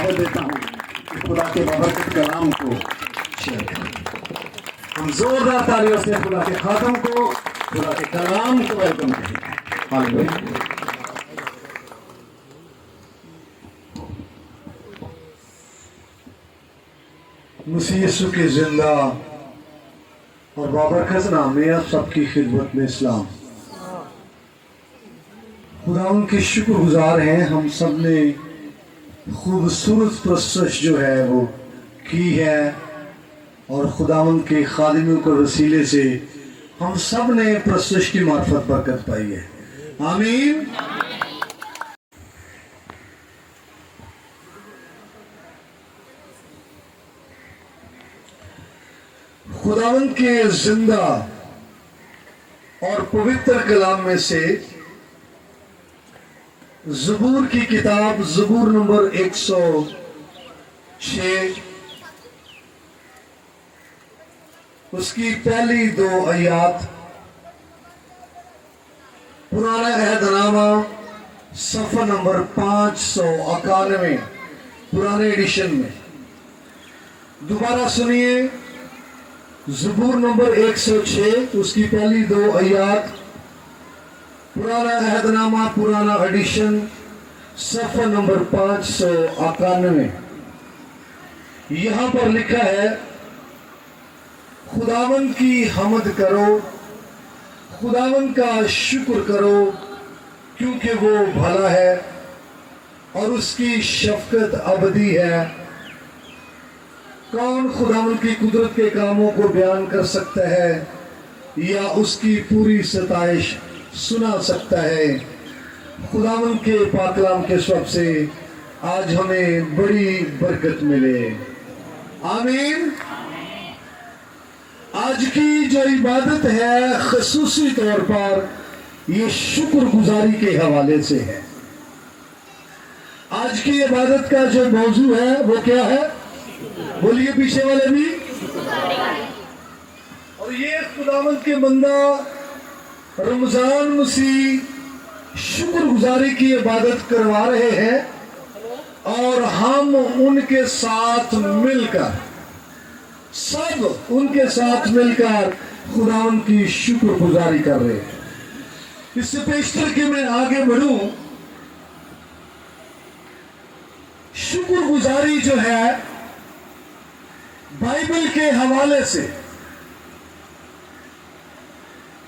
دعوت دیتا ہوں کہ خدا کے بابرکت کلام کو شیئر کریں. ہم زوردار تالیوں سے خدا کے خاتم کو، خدا کے کلام کو ویلکم کریں. ہاللیلویا. مسیح یسوع کے زندہ اور بابرکت نام میں آپ سب کی خدمت میں اسلام. خدا ان کے شکر گزار ہیں. ہم سب نے خوبصورت پرستش جو ہے وہ کی ہے، اور خدا ان کے خادموں کے وسیلے سے ہم سب نے پرستش کی معرفت برکت پائی ہے. آمین. خداوند کے زندہ اور پوتر کلام میں سے زبور کی کتاب زبور نمبر 106 اس کی پہلی 2 آیات، پرانا عہد نامہ صفحہ نمبر 591 پرانے ایڈیشن میں. دوبارہ سنیے. زبور نمبر 106 اس کی پہلی 2 آیات، پرانا عہد نامہ پرانا ایڈیشن صفحہ نمبر 591. یہاں پر لکھا ہے، خداوند کی حمد کرو، خداوند کا شکر کرو، کیونکہ وہ بھلا ہے اور اس کی شفقت ابدی ہے. کون خداوند کی قدرت کے کاموں کو بیان کر سکتا ہے یا اس کی پوری ستائش سنا سکتا ہے؟ خداوند کے پاک کلام کے سبب سے آج ہمیں بڑی برکت ملے. آمین. آج کی جو عبادت ہے خصوصی طور پر یہ شکر گزاری کے حوالے سے ہے. آج کی عبادت کا جو موضوع ہے وہ کیا ہے؟ بولیے پیچھے والے بھی. اور یہ خداوند کے بندہ رمضان مسیح شکر گزاری کی عبادت کروا رہے ہیں، اور ہم ان کے ساتھ مل کر، سب ان کے ساتھ مل کر خداوند کی شکر گزاری کر رہے ہیں. اس سے پیشتر کہ میں آگے بڑھوں، شکر گزاری جو ہے بائبل کے حوالے سے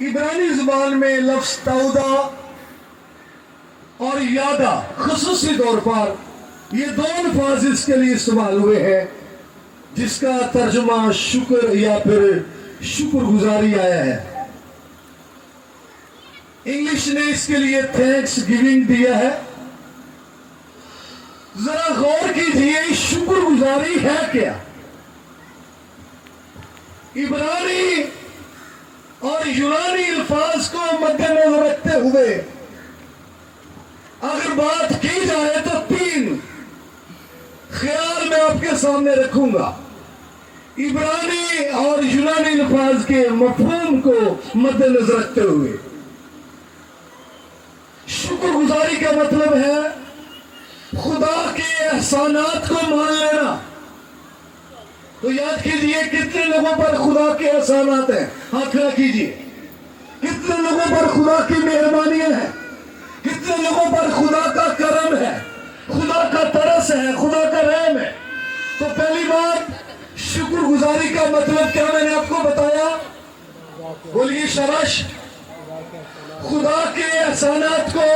عبرانی زبان میں لفظ تودا اور یادا خصوصی طور پر یہ 2 الفاظ اس کے لیے استعمال ہوئے ہیں، جس کا ترجمہ شکر یا پھر شکر گزاری آیا ہے. انگلش نے اس کے لیے تھینکس گیونگ دیا ہے. ذرا غور کیجئے شکر گزاری ہے کیا؟ عبرانی اور یونانی الفاظ کو مد نظر رکھتے ہوئے اگر بات کی جائے تو 3 خیال میں آپ کے سامنے رکھوں گا. عبرانی اور یونانی الفاظ کے مفہوم کو مد نظر رکھتے ہوئے شکر گزاری کا مطلب ہے خدا کے احسانات کو مان لینا. تو یاد کیجئے کتنے لوگوں پر خدا کے احسانات ہیں؟ ہاتھ کھڑا کیجئے. کتنے لوگوں پر خدا کی مہربانیاں ہیں؟ کتنے لوگوں پر خدا کا کرم ہے، خدا کا ترس ہے، خدا کا رحم ہے؟ تو پہلی بات، شکر گزاری کا مطلب کیا میں نے آپ کو بتایا؟ بولیے شاباش. خدا کے احسانات کو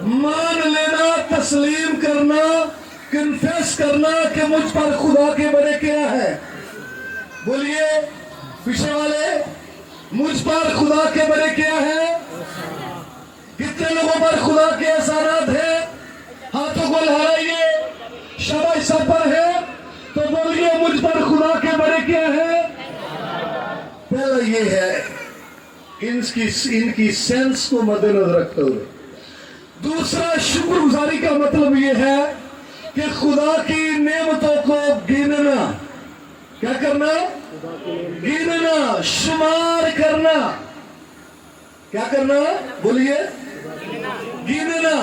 مان لینا، تسلیم کرنا، کنفیس کرنا کہ مجھ پر خدا کے بڑے کیا ہے. بولیے پیچھے والے، مجھ پر خدا کے بڑے کیا ہے؟ کتنے لوگوں پر خدا کے احسانات ہیں؟ ہاتھوں کو لہرائیے. شاباش سب پر ہے تو بولیے مجھ پر خدا کے بڑے کیا ہے. پہلا یہ ہے ان کی سینس کو مد نظر رکھتے ہوئے. دوسرا، شکر گزاری کا مطلب یہ ہے کہ خدا کی نعمتوں کو گننا. کیا کرنا؟ گننا، شمار کرنا. کیا کرنا؟ بولیے گننا.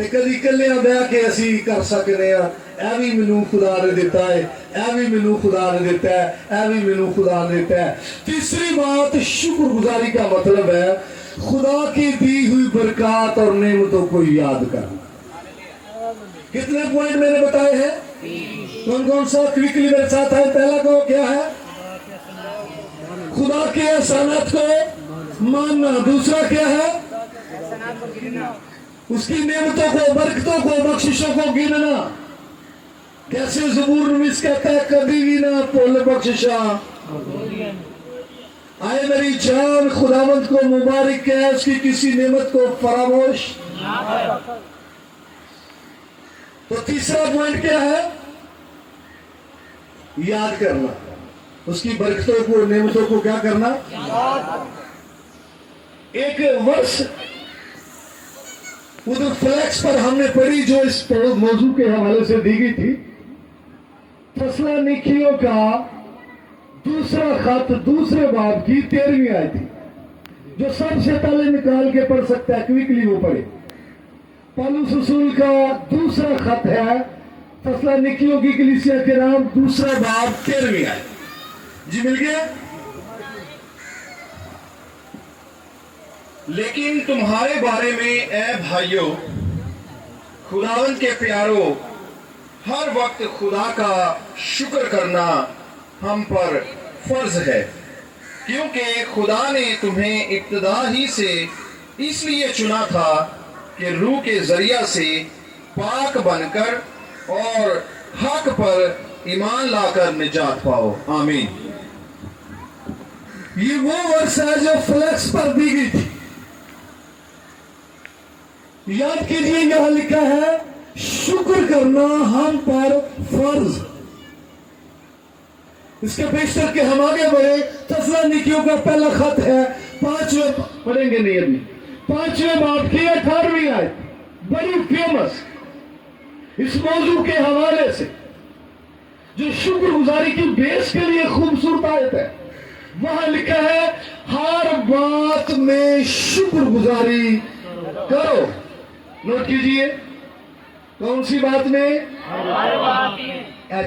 ਤੇ ਕਦੀ ਇਕੱਲਿਆਂ ਬਹਿ ਕੇ ਅਸੀਂ ਕਰ ਸਕਦੇ ਆ, ਇਹ ਵੀ ਮੈਨੂੰ ਖੁਦਾ ਨੇ ਦਿੱਤਾ ਹੈ, ਇਹ ਵੀ ਮੈਨੂੰ खुदा ने देता है, ਇਹ भी ਮੈਨੂੰ खुदा ने देता है। तीसरी बात शुक्रगुजारी का मतलब है खुदा की दी हुई बरकत और नेमतों को याद करना। कितने पॉइंट मैंने बताए हैं? कौन कौन सा क्विकली मेरे साथ है? पहला को क्या है? खुदा के एहसानात को मानना। दूसरा क्या है? उसकी नेमतों को, बरकतों को, बख्शिशों को गिनना। कैसे ज़बूर नवीस कहता है, कभी भी ना भूल बख्शिशा। आए मेरी जान खुदावंत को मुबारक है, उसकी किसी नेमत को फरामोश। तो तीसरा पॉइंट क्या है? याद करना। उसकी बरकतों को, नेमतों को क्या करना? एक वर्ष उधर फ्लैक्स पर हमने पढ़ी जो इस मौजू के हवाले से दी गई थी। थस्सलुनीकियों का दूसरा खत दूसरे बाब की 13वीं आयत थी, जो सबसे पहले निकाल के पढ़ सकता है, क्विकली वो पढ़े। पौलुस रसूल का दूसरा खत है थस्सलुनीकियों की कलीसिया के नाम, दूसरा बाब 13वीं आयत। जी मिल गया? लेकिन तुम्हारे बारे में ए भाइयों, खुदावंद के प्यारों, हर वक्त खुदा का शुक्र करना हम पर फर्ज है, क्योंकि खुदा ने तुम्हें इब्तिदा ही से इसलिए चुना था कि रूह के जरिया से पाक बनकर और हक पर ईमान लाकर निजात पाओ। आमीन। ये वो वर्ष है जो फ्लैक्स पर दी गई थी। याद कीजिए, यहां लिखा है शुक्र करना हम पर फर्ज। इसके पेशतर के हम आगे बढ़े। थस्सलुनीकियों का पहला खत है, 5वें पढ़ेंगे नहीं अभी, 5वें बाब की 18वीं आयत, बड़ी फेमस इस मौजू के हवाले से, जो शुक्रगुजारी की बेस के लिए खूबसूरत आयत है। वहां लिखा है हर बात में शुक्रगुजारी करो। नोट कीजिए, कौन सी बात में?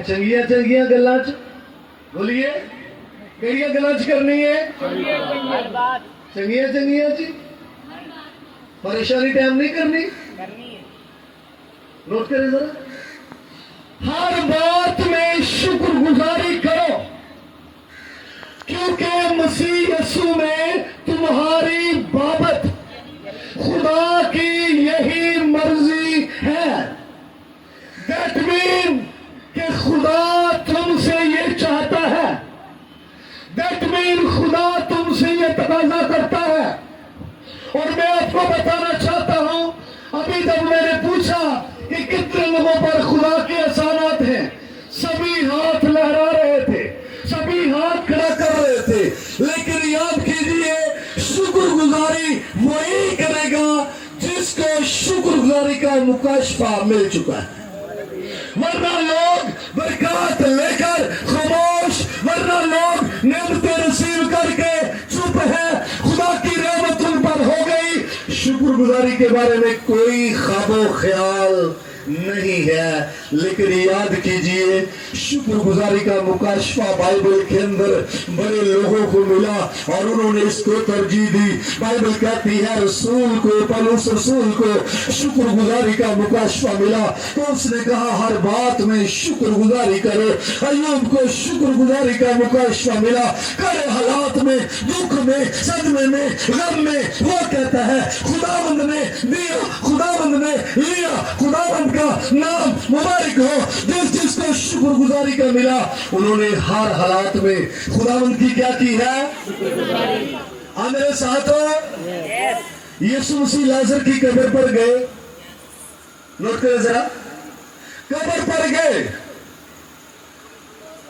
चंगिया चंगिया गल्लां च बोलिए, केड़ियां गल्लां च करनी है? चंगिया चंगिया जी, परेशानी टाइम नहीं करनी। नोट करें जरा, हर बात में शुक्रगुजारी करो, क्योंकि मसीह यीशु में तुम्हारी बाबत खुदा की यही मर्जी है। दैट मीन कि खुदा तुमसे ये चाहता है, दैट मीन खुदा तुमसे ये तकाजा करता है। और मैं आपको बताना चाहता हूं, अभी जब मैंने पूछा कि कितने लोगों पर खुदा के एहसानात हैं, सभी हाथ लहरा रहे थे, सभी हाथ खड़ा कर रहे थे। लेकिन याद कीजिए, शुक्रगुजारी वही करेगा जिसको शुक्रगुजारी का मुकाशफा मिल चुका है। वरना लोग बरकत लेकर खामोश, वरना लोग नेमतें नसीब करके चुप है। खुदा की रहमत उन पर हो गई, शुक्रगुजारी के बारे में कोई ख्वाबो ख्याल नहीं है। लेकिन याद कीजिए, शुक्रगुजारी का मुकाशफा बाइबल के अंदर बड़े लोगों को मिला और उन्होंने इसको तरजीह दी। बाइबल कहती है रसूल को, पौलुस रसूल को शुक्रगुजारी का मुकाशफा मिला, तो उसने कहा हर बात में शुक्रगुजारी करो। अय्यूब को शुक्रगुजारी का मुकाशफा मिला, कड़े हालात में, दुख में, सदमे में, गम में, वो कहता है खुदावंद ने दिया, खुदावंद ने लिया, खुदावंद का नाम मुबारक हो। जिसको शुक्रगुजारी का मिला, उन्होंने हर हालात में खुदावंद की क्या की है? मेरे साथ हो। यीशु मसीह लाजर की कब्र पर गए। नोट करें जरा, कब्र पर गए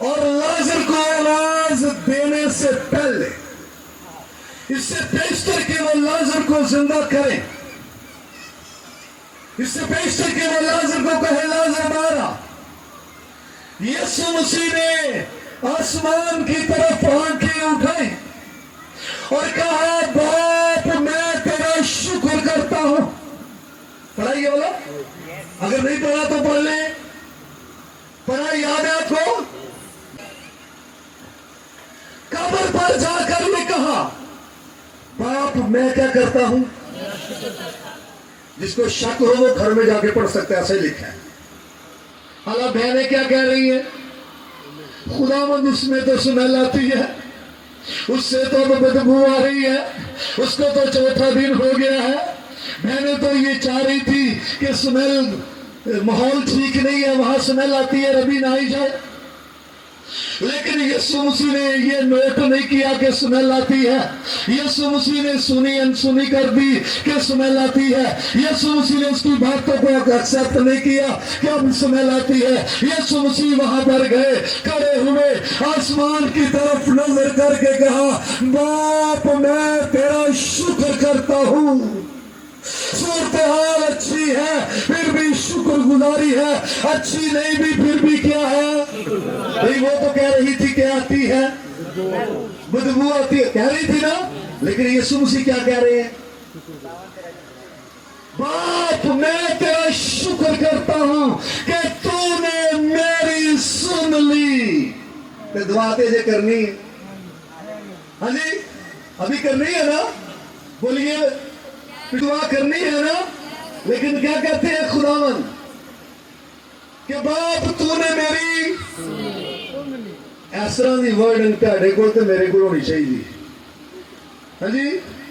और लाजर को आवाज देने से पहले इससे पेशतर के वो लाजर को जिंदा करें, इससे पेशतर के वो लाजर को कहे लाजर मारा। यीशु मसीह ने आसमान की तरफ आंखें उठाई और कहा बाप मैं तेरा शुक्र करता हूं। पढ़ाइए बोला, अगर नहीं पढ़ा तो पढ़ ले, पढ़ा याद है आपको? कब्र पर जाकर ये कहा, बाप मैं क्या करता हूं? जिसको शक हो वो घर में जाके पढ़ सकता है, ऐसे लिखा है। अल्लाह बहनें क्या कह रही है? खुदावंद उसमें तो स्मेल आती है, उससे तो बदबू आ रही है, उसको तो चौथा दिन हो गया है। मैंने तो ये चाह रही थी कि स्मेल, माहौल ठीक नहीं है, वहां स्मेल आती है, रबी ना ही जाए। लेकिन यीशु मसीह ने ये नोट नहीं किया कि स्मेल आती है। यीशु मसीह ने सुनी अनसुनी कर दी कि स्मेल आती है। यीशु मसीह ने उसकी बातों को एक्सेप्ट नहीं किया कि अब स्मेल आती है। यीशु मसीह वहां पर गए, खड़े हुए, आसमान की तरफ नजर करके कहा, बाप मैं तेरा शुक्र करता हूं। सूरत हाल अच्छी है फिर भी शुक्रगुजारी है, अच्छी नहीं भी फिर भी क्या है? नहीं, वो तो कह रही थी क्या आती है? बदबू आती है, कह रही थी ना। लेकिन यीशु मसीह क्या कह रहे हैं? बाप मैं तेरा शुक्र करता हूं कि तूने मेरी सुन ली। तो दुआ तेजे करनी है, हाँ जी अभी करनी है ना, बोलिए दुआ करनी है ना। लेकिन क्या कहते हैं खुदावन कि बाप तूने मेरी इस तरह की वर्ड ਤੁਹਾਡੇ ਕੋਲ ਤੇ ਮੇਰੇ ਕੋਲ होनी चाहिए। हाँ जी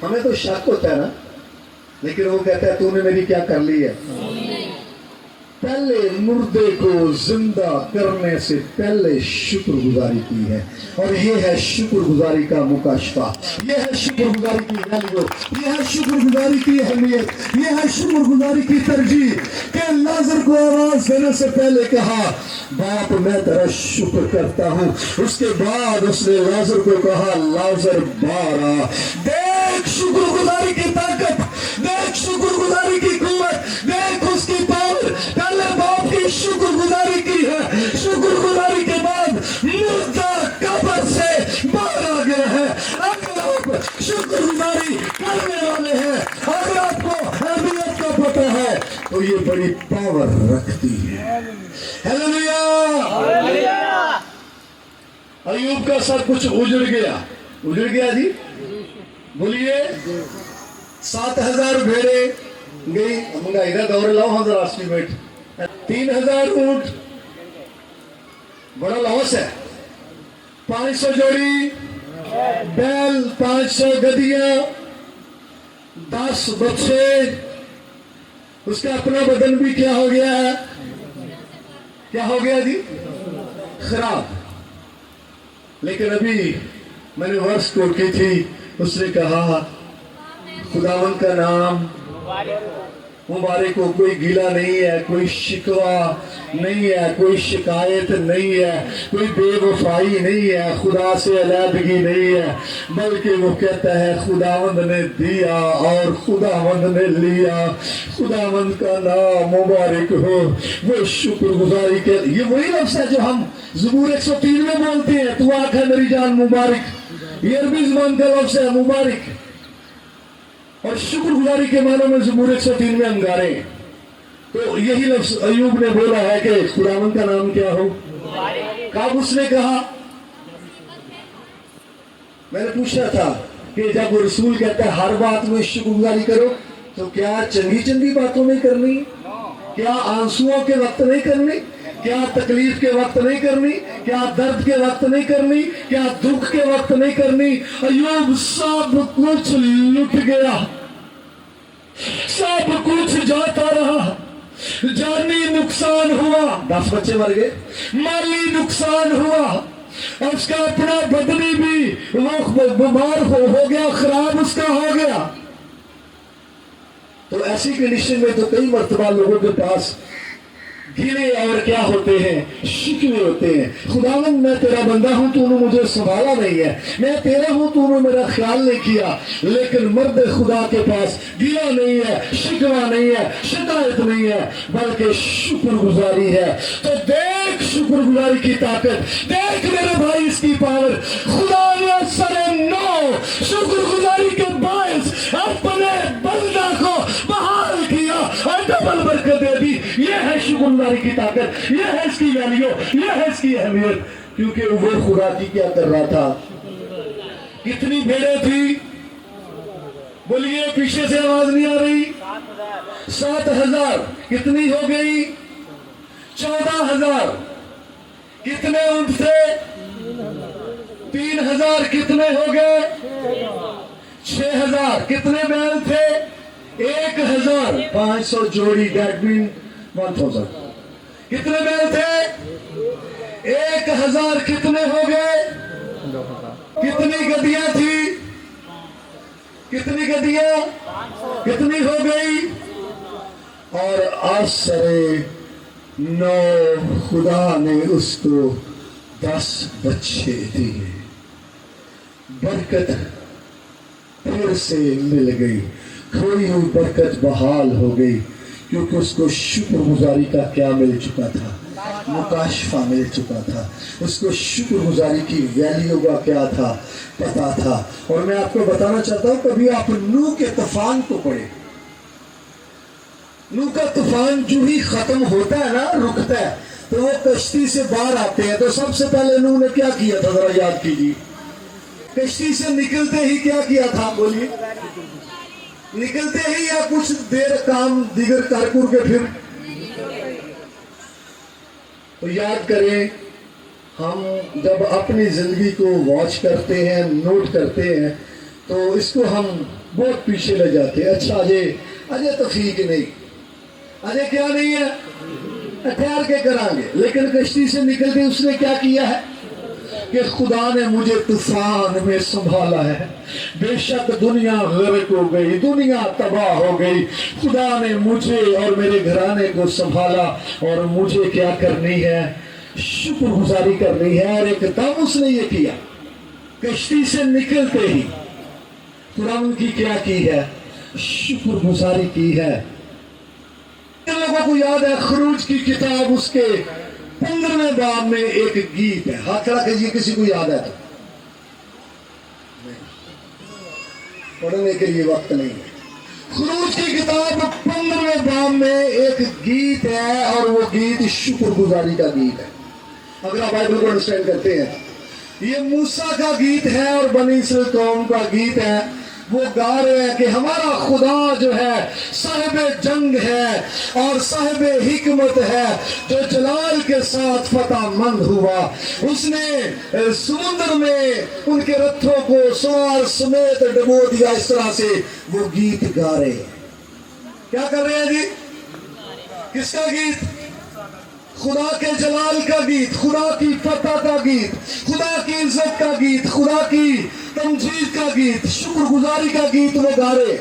हमें तो शक होता है ना, लेकिन वो कहता है तूने मेरी क्या कर ली है? पहले मुर्दे को जिंदा करने से पहले शुक्रगुजारी की है। और ये है शुक्रगुजारी का मुकाशफा, ये है शुक्रगुजारी की वैल्यू, ये है शुक्रगुजारी की अहमियत, ये है शुक्रगुजारी की तरजीह कि लाजर को आवाज देने से पहले कहा बाप मैं तेरा शुक्र करता हूं। उसके बाद उसने लाजर को कहा लाजर बाहर आ। देख शुक्रगुजारी की ताकत, देख शुक्रगुजारी की कुव्वत, देख उसकी पावर। पहले बाप की शुक्रगुजारी की है, शुक्रगुजारी के बाद मुर्दा कब्र से बाहर आ गया है। अगर आप शुक्रगुजारी करने वाले हैं, अगर आपको अहमियत का पता है तो ये बड़ी पावर रखती है। हालेलुया। अय्यूब का सब कुछ उजड़ गया, उजड़ गया जी, बोलिए 7,000 भेड़े गई, महंगाई का दौर लाओ हम एस्टिमेट 3,000 ऊंट, बड़ा लॉस है। 500 जोड़ी बैल, 500 गधियां, 10 बच्चे, उसका अपना बदन भी क्या हो गया है? क्या हो गया जी? खराब। लेकिन अभी मैंने वर्ष कोट की थी, उसने कहा खुदावन का नाम मुबारक हो। कोई गिला नहीं है, कोई शिकवा नहीं है, कोई शिकायत नहीं है, कोई बेवफाई नहीं है, खुदा से अलहदगी नहीं है, बल्कि वो कहता है खुदावंद ने दिया और खुदावंद ने लिया, खुदावंद का नाम मुबारक हो। वो शुक्रगुजारी के ये वही लफ्ज है जो हम ज़बूर 103 में बोलते हैं, तू आंख है मेरी जान मुबारक। ये अरबी ज़बान का लफ्ज है मुबारक, और शुक्रगुजारी के मानों में ज़बूर 103 में अंगारे। तो यही लफ्ज अय्यूब ने बोला है कि खुदावंद का नाम क्या हो। कब उसने कहा? मैंने पूछा था कि जब वो रसूल कहता है हर बात में शुक्रगुजारी करो, तो क्या चंगी चंगी बातों में करनी, क्या आंसुओं के वक्त नहीं करनी, क्या तकलीफ के वक्त नहीं करनी, क्या दर्द के वक्त नहीं करनी, क्या दुख के वक्त नहीं करनी। अय्यूब सब कुछ लुट गया, सब कुछ जाता रहा, जानी नुकसान हुआ, 10 बच्चे मर गए, माली नुकसान हुआ, और उसका अपना बदनी भी वो बीमार हो गया, खराब उसका हो गया। तो ऐसी कंडीशन में तो कई मर्तबा लोगों के पास गिले और क्या होते हैं, शिकवे होते हैं। खुदावंद मैं तेरा बंदा हूं, तूने मुझे संभाला नहीं है, मैं तेरा हूं, तूने मेरा ख्याल नहीं किया। लेकिन मर्द खुदा के पास गिला नहीं है, शिकवा नहीं है, शिकायत नहीं है, बल्कि शुक्रगुजारी है। तो देख शुक्रगुजारी की ताकत, देख मेरे भाई इसकी पावर। खुदा ने सरे 9 शुक्रगुजारी के बायस अपने बंदा को बहाल किया और डबल बरकत दे दी। ये है शुक्रगुजारी की ताकत, ये है इसकी वैल्यू, ये है इसकी अहमियत, क्योंकि वो खुदा की क्या कर रहा था। कितनी भेड़ें थी? बोलिए, पीछे से आवाज नहीं आ रही। 7,000। कितनी हो गई? 14,000। कितने ऊंट थे? 3,000। कितने हो गए? 6,000। कितने बैल थे? 1,500 जोड़ी, दैट मीन 1,000। कितने बैल थे? 1,000। कितने हो गए? कितनी गड्डियां थी? कितनी गड्डियां? कितनी हो गई? और आसरे 9 खुदा ने उसको 10 बच्चे दिए। बरकत फिर से मिल गई, खोई हुई बरकत बहाल हो गई, क्योंकि उसको शुक्रगुजारी का क्या मिल चुका था? मुकाशफा मिल चुका था। उसको शुक्रगुजारी की वैल्यू का क्या था? पता था। और मैं आपको बताना चाहता हूं, कभी आप नूह के तूफान को पढ़े। नूह का तूफान जो ही खत्म होता है ना, रुकता है, तो वो कश्ती से बाहर आते हैं। तो सबसे पहले नूह ने क्या किया था, जरा याद कीजिए। कश्ती से निकलते ही क्या किया था? बोलिए। निकलते ही या कुछ देर काम दिगर कारकुर के फिर? तो याद करें, हम जब अपनी जिंदगी को वॉच करते हैं, नोट करते हैं, तो इसको हम बहुत पीछे ले जाते हैं। अच्छा, अजय तो ठीक नहीं, अजय क्या नहीं है, ठहर के करांगे। लेकिन कश्ती से निकलते उसने क्या किया है कि खुदा ने मुझे तूफान में संभाला है। बेशक दुनिया गर्क हो गई, दुनिया तबाह हो गई, खुदा ने मुझे और मेरे घराने को संभाला। और मुझे क्या करनी है? शुक्रगुजारी करनी है। और एकदम उसने ये किया, कश्ती से निकलते ही खुदा उनकी क्या की है? शुक्रगुजारी की है। इन लोगों को याद है, खरूज की किताब उसके 15वें बाब में एक गीत है। हाथ खड़ा कीजिए, किसी को याद है तो। पढ़ने के लिए वक्त नहीं है। खरूज की किताब 15वें बाब में एक गीत है, और वो गीत शुक्रगुजारी का गीत है। अगर आप बाइबल को अंडरस्टैंड करते हैं, ये मूसा का गीत है और बनी इस्राएल कौम का गीत है। वो गा रहे हैं कि हमारा खुदा जो है साहिब जंग है और साहिब हिकमत है, जो जलाल के साथ फतहमंद हुआ। उसने समुद्र में उनके रथों को सवार समेत डुबो दिया। इस तरह से वो गीत गा रहे हैं। क्या कर रहे हैं जी? किसका गीत? खुदा के जलाल का गीत, खुदा की फतह का गीत, खुदा की इज्जत का गीत, खुदा की तमजीद का गीत, शुक्रगुजारी का गीत वो गा रहे।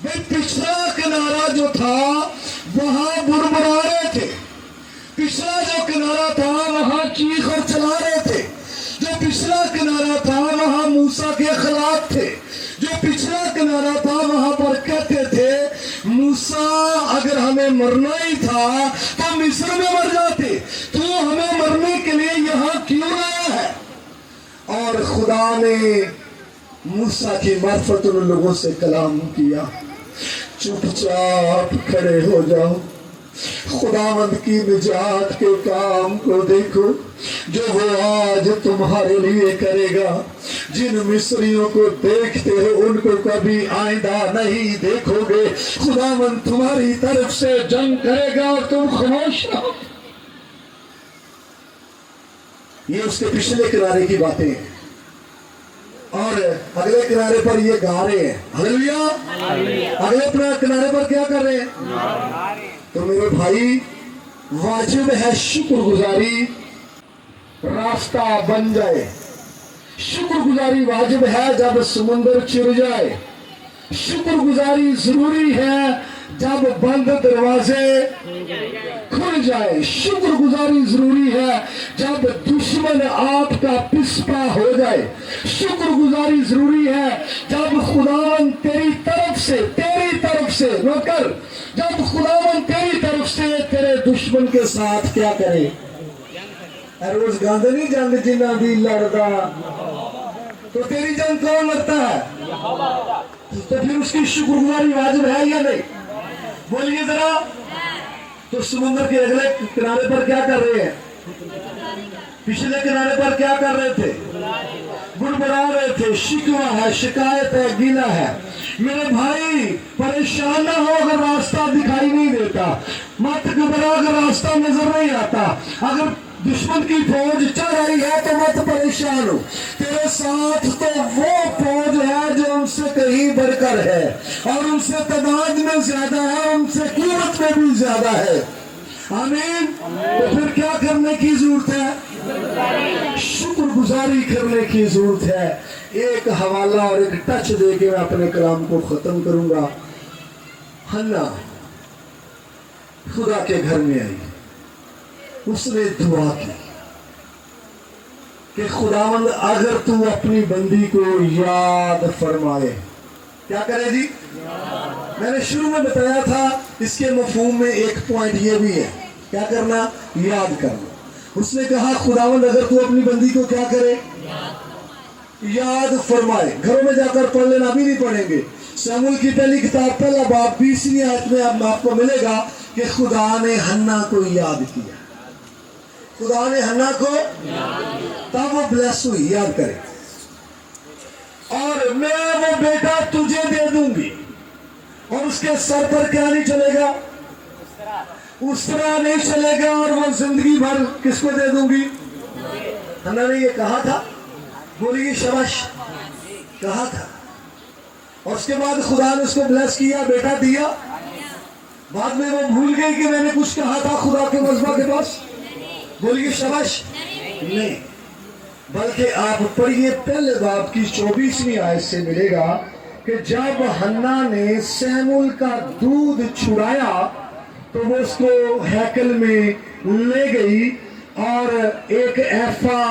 वे पिछला किनारा जो था वहां बुरबुरा रहे थे। पिछला जो किनारा था वहां चीख और चला रहे थे। जो पिछला किनारा था वहां मूसा के खिलाफ थे। जो पिछला किनारा था वहां पर कहते थे, मूसा अगर हमें मरना ही था तो मिस्र में मर जाते, तू हमें मरने के लिए यहां क्यों लाया है? और खुदा ने मूसा की मार्फत उन लोगों से कलाम किया, चुपचाप खड़े हो जाओ, खुदावंद की निजात के काम को देखो जो वो आज तुम्हारे लिए करेगा। जिन मिस्रियों को देखते हो उनको कभी आइंदा नहीं देखोगे। खुदावंद तुम्हारी तरफ से जंग करेगा और तुम खामोश रहो। ये उसके पिछले किनारे की बातें हैं, और अगले किनारे पर ये गा रहे हैं हालेलुया। अगले किनारे पर क्या कर रहे हैं? तो मेरे भाई, वाजिब है शुक्रगुजारी, रास्ता बन जाए। शुक्रगुजारी वाजिब है जब समुंदर चिर जाए। शुक्रगुजारी जरूरी है जब बंद दरवाजे खुल जाए। शुक्रगुजारी जरूरी है जब दुश्मन आपका पिस्पा हो जाए। शुक्रगुजारी जरूरी है जब खुदावन तेरी तरफ से नौकर, जब खुदावन तेरी तरफ से तेरे दुश्मन के साथ क्या करे? रोज गंद नहीं जंग जिन्ना दी लड़दा, तो तेरी जंग कौन लड़ता है? तो फिर उसकी शुक्रगुजारी वाजिब है या नहीं? बोलिए जरा। तो समुद्र के अगले किनारे पर क्या कर रहे हैं? पिछले किनारे पर क्या कर रहे थे? गुड़गुड़ा रहे थे। शिकवा है, शिकायत है, गिला है। मेरे भाई परेशान ना हो अगर रास्ता दिखाई नहीं देता, मत घबरा अगर रास्ता नजर नहीं आता। अगर दुश्मन की फौज चल रही है तो मत परेशान हो, तेरे साथ तो वो फौज है जो उनसे कहीं बढ़कर है और उनसे तादाद में ज्यादा है, उनसे कीमत में भी ज्यादा है। आमीन। तो फिर क्या करने की जरूरत है? शुक्रगुजारी करने की जरूरत है। एक हवाला और एक टच दे के मैं अपने कलाम को खत्म करूंगा। हन्ना खुदा के घर में आई, उसने दुआ की कि खुदावंद अगर तू अपनी बंदी को याद फरमाए, क्या करे जी? मैंने शुरू में बताया था इसके मफहूम में एक पॉइंट ये भी है, क्या करना? याद करना। उसने कहा खुदावंद अगर तू अपनी बंदी को क्या करे? याद फरमाए। घरों में जाकर पढ़ लेना, अभी नहीं पढ़ेंगे। शमूएल की पहली किताब पहला बाब 20वीं आयत में आपको मिलेगा कि खुदा ने हन्ना को याद किया। खुदा ने हन्ना को तब वो ब्लेस हुई, याद करे। और मैं वो बेटा तुझे दे दूंगी और उसके सर पर क्या नहीं चलेगा? उस तरह नहीं चलेगा, और वो जिंदगी भर किसको दे दूंगी? हन्ना ने ये कहा था, बोलिए शाबाश, कहा था। और उसके बाद खुदा ने उसको ब्लेस किया, बेटा दिया। बाद में वो भूल गई कि मैंने कुछ कहा था खुदा के मज़बा के पास, बोलिए शाबाश। नहीं, बल्कि आप पढ़िए पहले बाब की 24वीं आयत से मिलेगा कि जब हन्ना ने शमूएल का दूध छुड़ाया तो वो उसको हैकल में ले गई और एक एफा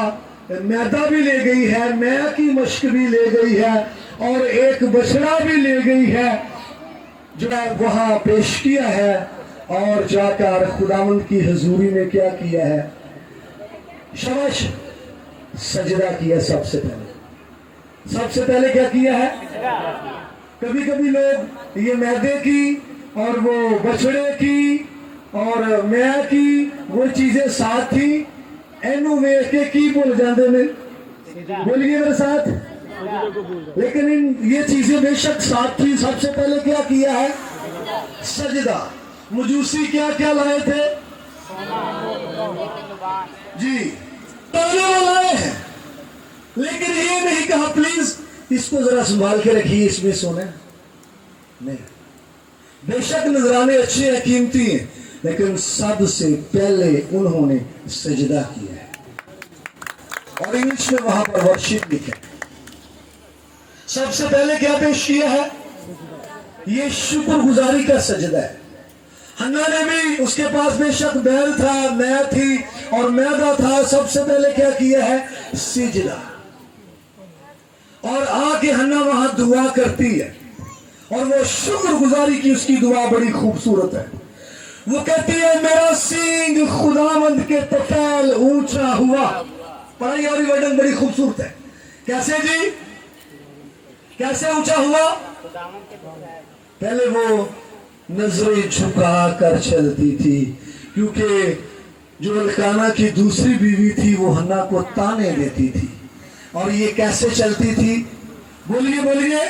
मैदा भी ले गई है, मैदा की मश्क भी ले गई है और एक बछड़ा भी ले गई है, जो वहां पेश किया है। और जाकर खुदावंद की हजूरी में क्या किया है? शाबाश, सजदा किया। सबसे पहले क्या किया है? कभी कभी लोग ये मैदे की और वो बछड़े की और मैं की वो चीजें साथ थी, एनू वेख के की भूल जाते ने, बोलिए मेरे साथ। लेकिन ये चीजें बेशक साथ थी। सबसे पहले क्या किया है? सजदा। मजूसी क्या क्या लाए थे जी? ताने लाए हैं, लेकिन ये नहीं कहा प्लीज इसको जरा संभाल के रखिए, इसमें सोने नहीं। बेशक नजराने अच्छे हैं, कीमती हैं, लेकिन सबसे पहले उन्होंने सजदा किया है। और इंग्लिश में वहां पर वर्शिप लिखा है। सबसे पहले क्या पेश किया है? ये शुक्रगुजारी का सजदा है। हन्ना ने भी, उसके पास बेशक बैल था, मैं थी और मैदा था। सबसे पहले क्या किया है? सजदा। और आके हन्ना वहां दुआ करती है और वो शुक्रगुजारी की उसकी दुआ बड़ी खूबसूरत है। वो कहती है मेरा सींग खुदावंद के तफैल ऊंचा हुआ। पढ़ाई और वर्णन बड़ी खूबसूरत है। कैसे जी? कैसे ऊंचा हुआ? पहले वो नजरें झुका कर चलती थी, क्योंकि जो अल्काना की दूसरी बीवी थी वो हन्ना को ताने देती थी। और ये कैसे चलती थी? बोलिए बोलिए।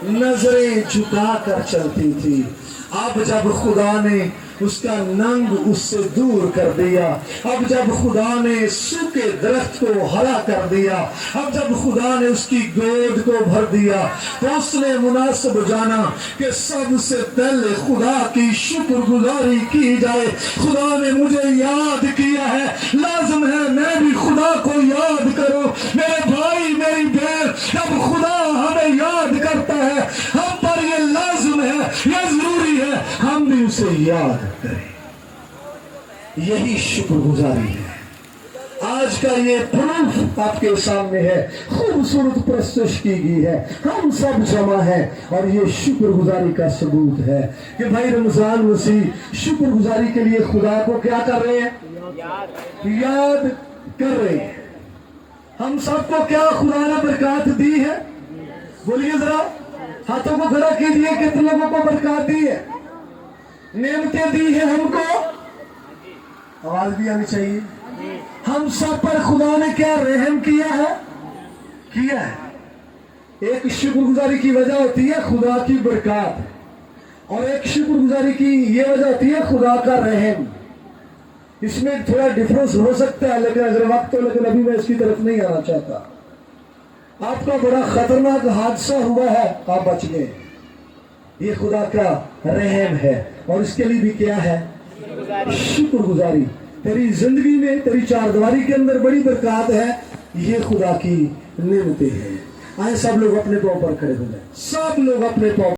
नजरें झुका कर चलती थी। अब जब खुदा ने उसका नंग उससे दूर कर दिया, अब जब खुदा ने सूखे दरख्त को हरा कर दिया, अब जब खुदा ने उसकी गोद को भर दिया, तो उसने मुनासिब जाना कि सबसे पहले खुदा की शुक्रगुजारी की जाए। खुदा ने मुझे याद किया है, लाजम है मैं भी खुदा को याद करूं। मेरे भाई मेरी बहन, जब खुदा हमें याद करता है, हम पर ये लाजम है, यह जरूरी है हम भी उसे याद करें। यही शुक्रगुजारी है। आज का ये प्रूफ आपके सामने है, खूबसूरत प्रस्तुत की गई है, हम सब जमा है और ये शुक्रगुजारी का सबूत है कि भाई रमजान मसीह शुक्रगुजारी के लिए खुदा को क्या कर रहे हैं? याद कर रहे हैं। हम सबको क्या खुदा ने बरकत दी है? बोलिए जरा, हाथों को खड़ा कीजिए। कितने लोगों को बरकत दी है? नेमतें दी है हमको। आवाज भी आनी चाहिए। हम सब पर खुदा ने क्या रहम किया है? किया है। एक शुक्रगुजारी की वजह होती है खुदा की बरकत, और एक शुक्रगुजारी की ये वजह होती है खुदा का रहम। इसमें थोड़ा डिफरेंस हो सकता है, लेकिन अगर वक्त हो, लेकिन अभी मैं इसकी तरफ नहीं आना चाहता। आपका बड़ा खतरनाक हादसा हुआ है, आप बच गए, ये खुदा का रहम है। और इसके लिए भी क्या है? शुक्रगुजारी। तेरी जिंदगी में, तेरी चारदीवारी के अंदर बड़ी बरकत है, ये खुदा की नेमतें हैं। आए सब लोग अपने पांव पर खड़े हो जाए, सब लोग अपने पांव